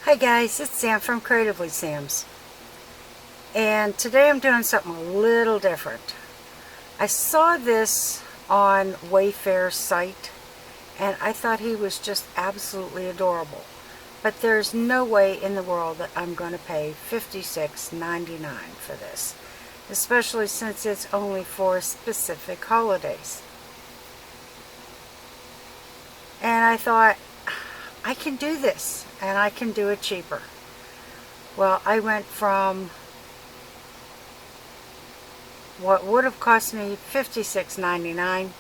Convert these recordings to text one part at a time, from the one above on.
Hi guys, it's Sam from Creatively Sam's, and today I'm doing something a little different. I saw this on Wayfair's site and I thought he was just absolutely adorable, but there's no way in the world that I'm going to pay $56.99 for this, especially since it's only for specific holidays. And I thought, I can do this and I can do it cheaper. Well, I went from what would have cost me $56.99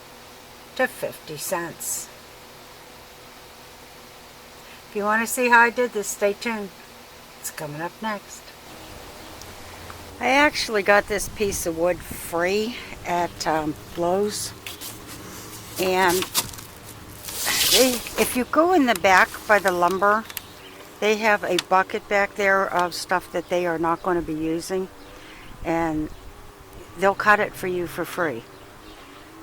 to 50 cents. If you want to see how I did this, stay tuned. It's coming up next. I actually got this piece of wood free at Lowe's, and if you go in the back by the lumber, they have a bucket back there of stuff that they are not going to be using, and they'll cut it for you for free.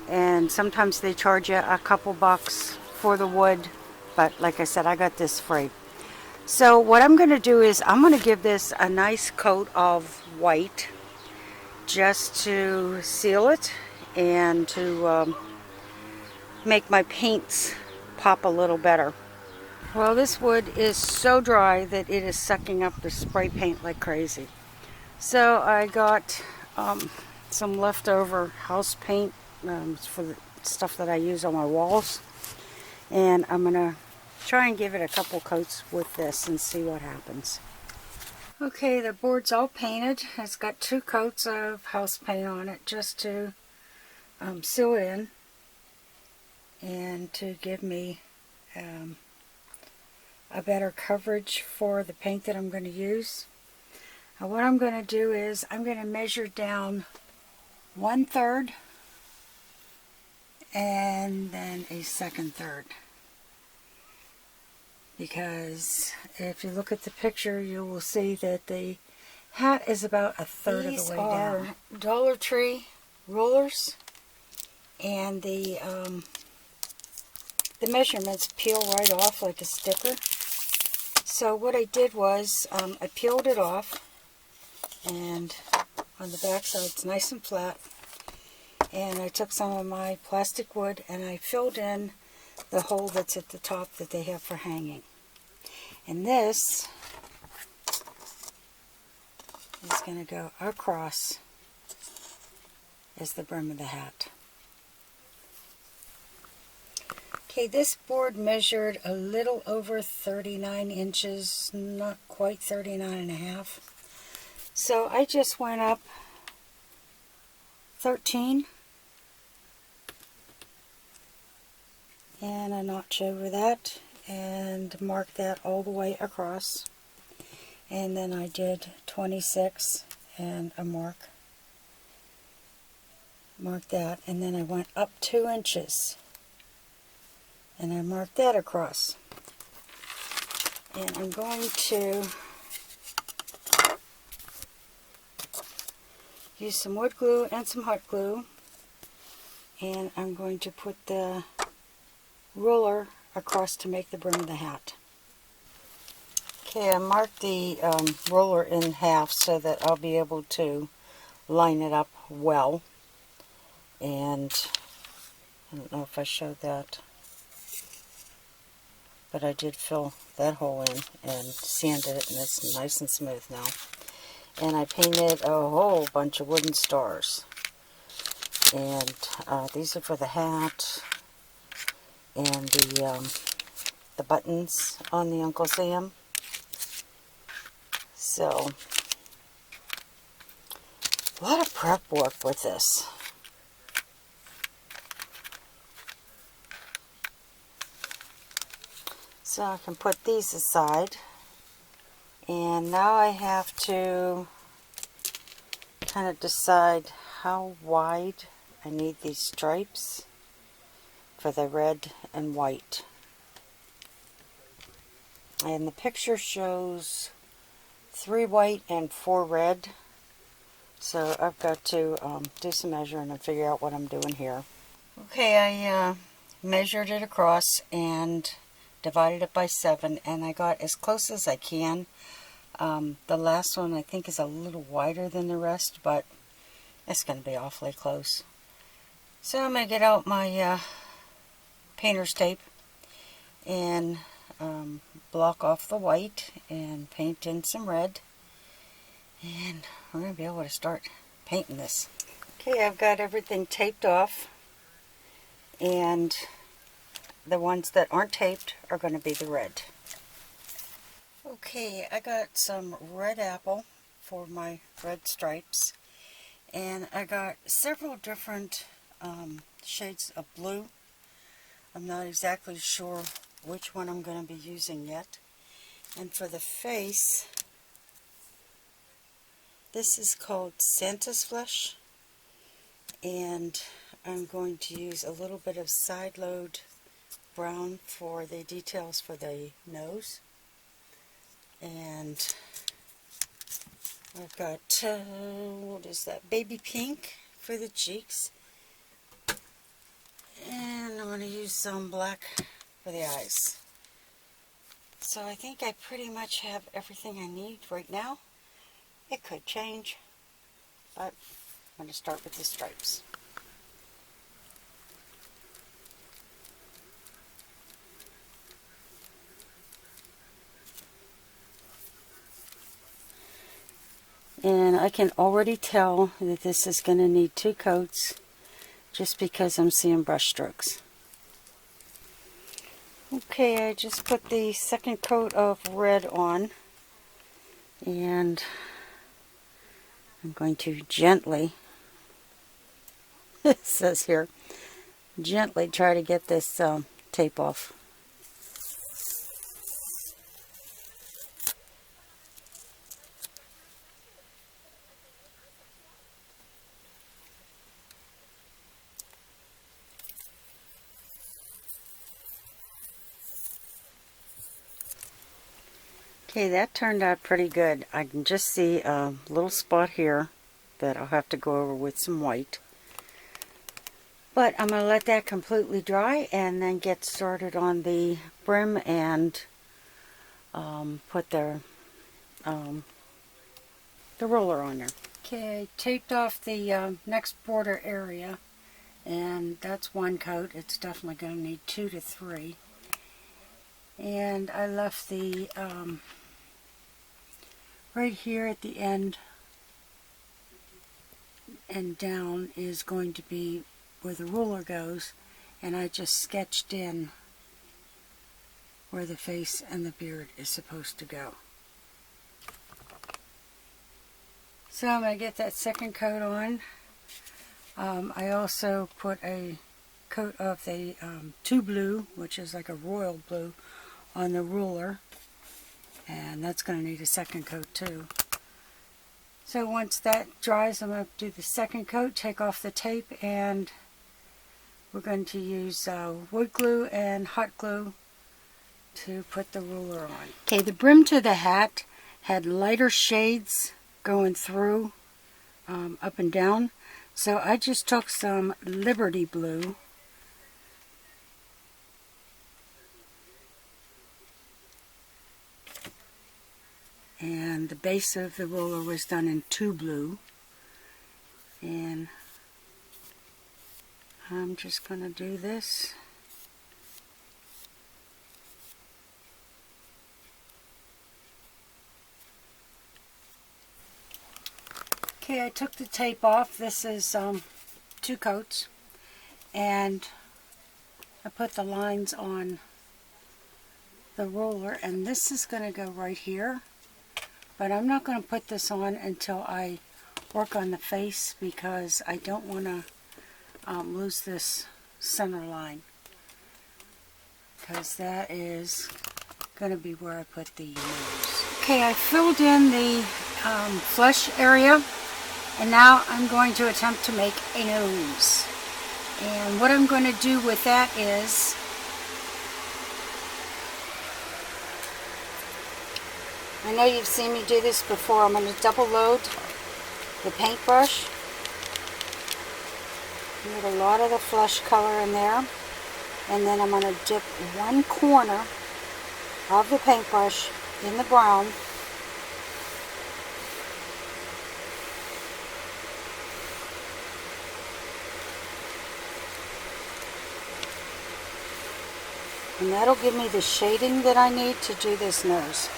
And sometimes they charge you a couple bucks for the wood, but like I said, I got this free. So what I'm going to do is I'm going to give this a nice coat of white just to seal it and to make my paints pop a little better. Well, this wood is so dry that it is sucking up the spray paint like crazy. So I got some leftover house paint for the stuff that I use on my walls, and I'm gonna try and give it a couple coats with this and see what happens. Okay, the board's all painted. It's got 2 coats of house paint on it just to seal it in and to give me a better coverage for the paint that I'm going to use. Now what I'm going to do is I'm going to measure down 1/3 and then a 2/3, because if you look at the picture you will see that the hat is about 1/3 of the way down. These are Dollar Tree rollers, and the measurements peel right off like a sticker. So what I did was I peeled it off, and on the back side it's nice and flat, and I took some of my plastic wood and I filled in the hole that's at the top that they have for hanging. And this is going to go across as the brim of the hat. Okay, this board measured a little over 39 inches, not quite 39.5. So I just went up 13 and a notch over that and marked that all the way across. And then I did 26 and a mark that, and then I went up 2 inches and I marked that across. And I'm going to use some wood glue and some hot glue, and I'm going to put the roller across to make the brim of the hat. Okay, I marked the roller in half so that I'll be able to line it up well. And I don't know if I showed that, but I did fill that hole in and sanded it, and it's nice and smooth now. And I painted a whole bunch of wooden stars. And these are for the hat and the buttons on the Uncle Sam. So, a lot of prep work with this. So I can put these aside, and now I have to kind of decide how wide I need these stripes for the red and white. And the picture shows 3 white and 4 red, so I've got to do some measuring and figure out what I'm doing here. Okay, I measured it across and divided it by 7, and I got as close as I can. The last one I think is a little wider than the rest, but it's going to be awfully close. So I'm going to get out my painter's tape and block off the white and paint in some red, and we're going to be able to start painting this. Okay, I've got everything taped off, and the ones that aren't taped are going to be the red. Okay, I got some red apple for my red stripes, and I got several different shades of blue. I'm not exactly sure which one I'm going to be using yet. And for the face, this is called Santa's Flesh, and I'm going to use a little bit of side load brown for the details for the nose. And I've got, what is that, baby pink for the cheeks. And I'm going to use some black for the eyes. So I think I pretty much have everything I need right now. It could change, but I'm going to start with the stripes. And I can already tell that this is going to need 2 coats just because I'm seeing brush strokes. Okay, I just put the second coat of red on, and I'm going to gently, it says here, gently try to get this tape off. Okay, that turned out pretty good. I can just see a little spot here that I'll have to go over with some white. But I'm going to let that completely dry and then get started on the brim and put the roller on there. Okay, I taped off the next border area, and that's 1 coat. It's definitely going to need 2 to 3. And I left the right here at the end and down is going to be where the ruler goes, and I just sketched in where the face and the beard is supposed to go. So I'm going to get that second coat on. I also put a coat of the 2 blue, which is like a royal blue, on the ruler, and that's going to need a second coat too. So once that dries, I'm going to do the second coat, take off the tape, and we're going to use wood glue and hot glue to put the ruler on. Okay, the brim to the hat had lighter shades going through up and down, so I just took some Liberty Blue and the base of the roller was done in 2 blue, and I'm just going to do this. Okay, I took the tape off. This is 2 coats, and I put the lines on the roller, and this is going to go right here. But I'm not going to put this on until I work on the face, because I don't want to lose this center line, because that is going to be where I put the nose. Okay, I filled in the flesh area, and now I'm going to attempt to make a nose. And what I'm going to do with that is I know you've seen me do this before. I'm going to double load the paintbrush. Get a lot of the flesh color in there. And then I'm going to dip 1 corner of the paintbrush in the brown. And that'll give me the shading that I need to do this nose.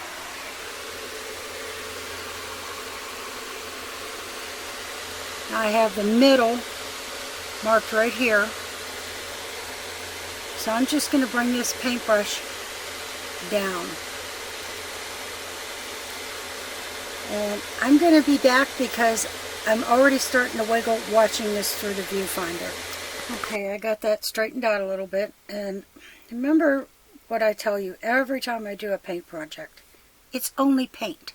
Now I have the middle marked right here. So I'm just going to bring this paintbrush down. And I'm going to be back because I'm already starting to wiggle watching this through the viewfinder. Okay, I got that straightened out a little bit. And remember what I tell you every time I do a paint project. It's only paint.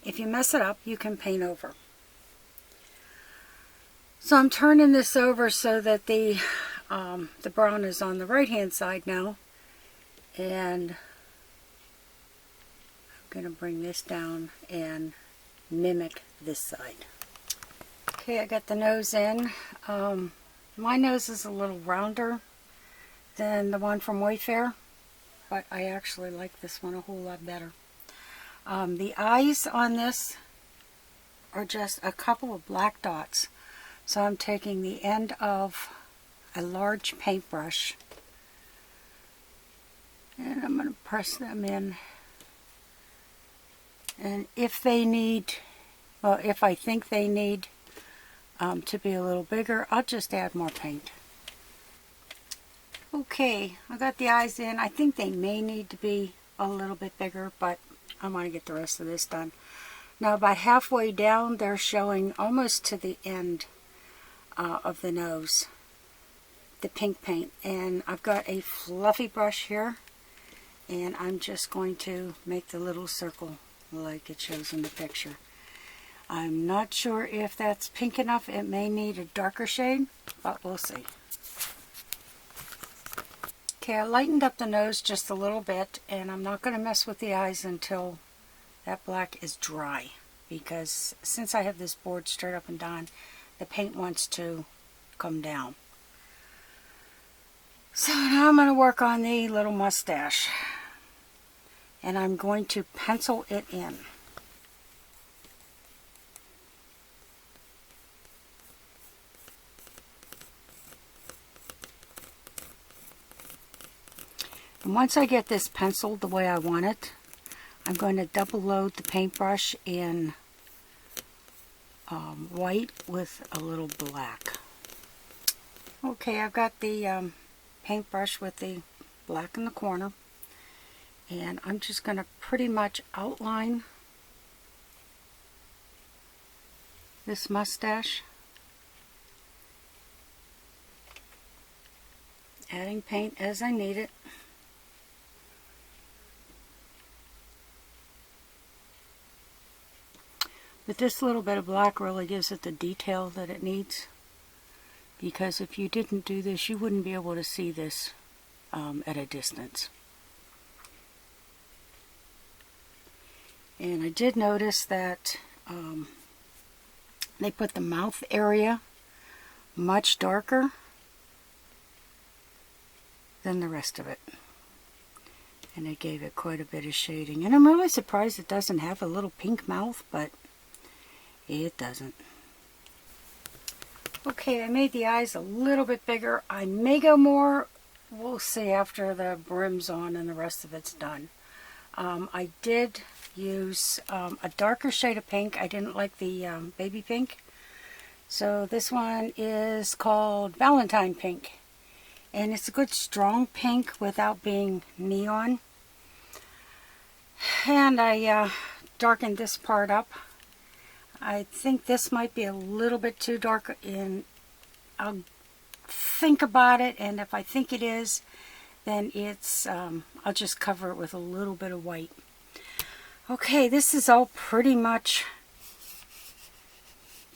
If you mess it up, you can paint over. So I'm turning this over so that the brown is on the right hand side now. And I'm going to bring this down and mimic this side. Okay, I got the nose in. My nose is a little rounder than the one from Wayfair, but I actually like this one a whole lot better. The eyes on this are just a couple of black dots. So I'm taking the end of a large paintbrush and I'm going to press them in. And if they need, well, if I think they need to be a little bigger, I'll just add more paint. Okay, I got the eyes in. I think they may need to be a little bit bigger, but I want to get the rest of this done. Now about halfway down, they're showing almost to the end of the nose, the pink paint. And I've got a fluffy brush here, and I'm just going to make the little circle like it shows in the picture. I'm not sure if that's pink enough. It may need a darker shade, but we'll see. Okay, I lightened up the nose just a little bit, and I'm not going to mess with the eyes until that black is dry, because since I have this board straight up and down, the paint wants to come down. So now I'm going to work on the little mustache, and I'm going to pencil it in. And once I get this penciled the way I want it, I'm going to double load the paintbrush in white with a little black. Okay, I've got the paintbrush with the black in the corner, and I'm just going to pretty much outline this mustache, adding paint as I need it. But this little bit of black really gives it the detail that it needs, because if you didn't do this, you wouldn't be able to see this at a distance. And I did notice that they put the mouth area much darker than the rest of it. And it gave it quite a bit of shading. And I'm really surprised it doesn't have a little pink mouth, but it doesn't. Okay, I made the eyes a little bit bigger. I may go more. We'll see after the brim's on and the rest of it's done. I did use a darker shade of pink. I didn't like the baby pink. So this one is called Valentine Pink. And it's a good strong pink without being neon. And I darkened this part up. I think this might be a little bit too dark, and I'll think about it, and if I think it is, then it's I'll just cover it with a little bit of white. Okay, this is all pretty much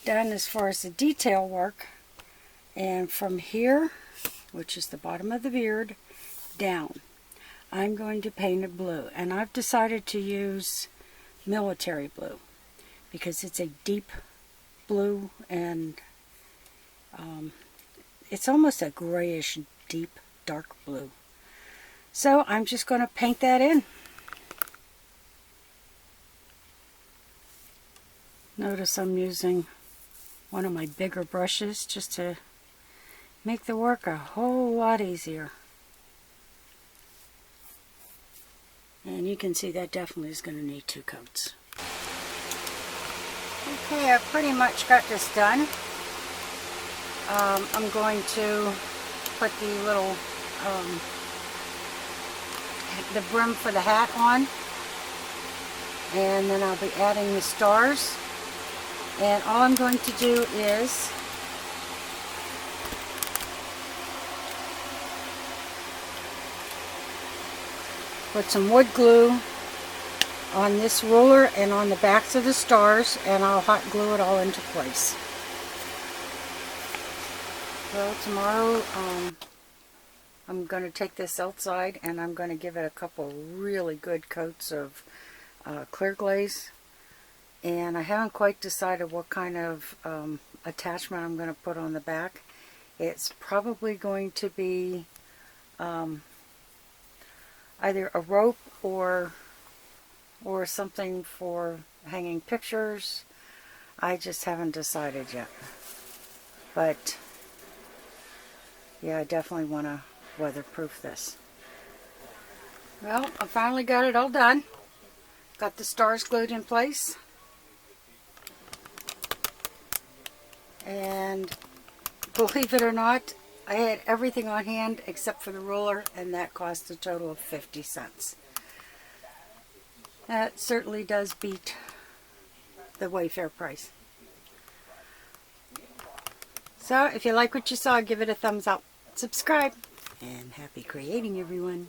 done as far as the detail work, and from here, which is the bottom of the beard, down, I'm going to paint it blue, and I've decided to use military blue, because it's a deep blue, and it's almost a grayish deep dark blue. So I'm just going to paint that in. Notice I'm using one of my bigger brushes just to make the work a whole lot easier. And you can see that definitely is going to need 2 coats. Okay, I've pretty much got this done. I'm going to put the little the brim for the hat on, and then I'll be adding the stars, and all I'm going to do is put some wood glue on this ruler and on the backs of the stars, and I'll hot glue it all into place. So tomorrow I'm going to take this outside and I'm going to give it a couple really good coats of clear glaze, and I haven't quite decided what kind of attachment I'm going to put on the back. It's probably going to be either a rope or something for hanging pictures. I just haven't decided yet, but yeah, I definitely want to weatherproof this. Well, I finally got it all done. Got the stars glued in place, and believe it or not, I had everything on hand except for the ruler, and that cost a total of 50 cents. That certainly does beat the Wayfair price. So if you like what you saw, give it a thumbs up, subscribe, and happy creating, everyone.